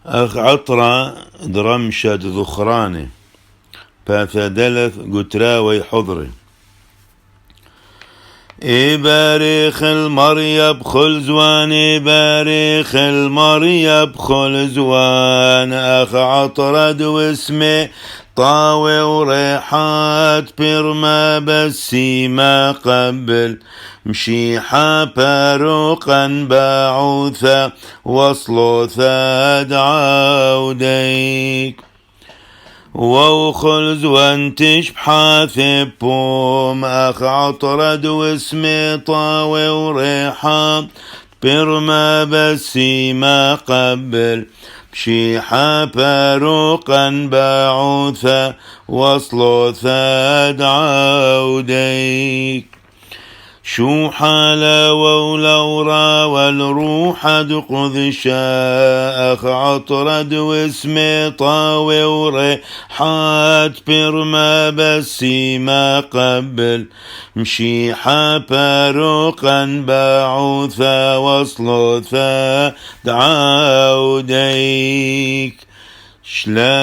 أخ عطرة درمشة ذخراني فثدلث قتراوي حضري إباريخ المريب خل زوان إباريخ المريب خل زوان أخ عطرد واسمي طاوي وريحات برما بسي ما قبل مشيحة باروقا باعوثا وصلو ثاد عوديك وخلز وانتش بحاثب بوم أخ عطرد واسمي طاوي وريحة برما بسي ما قبل بشيحة باروقا باعوثا وصلو ثاد عوديك شو حالا ولورا والروح دقذ شاء عطرد واسمي طاوي وريحات برما بسي ما قبل مشيحة باروقا باعوثا وصلو ثا دعاوديك شلاما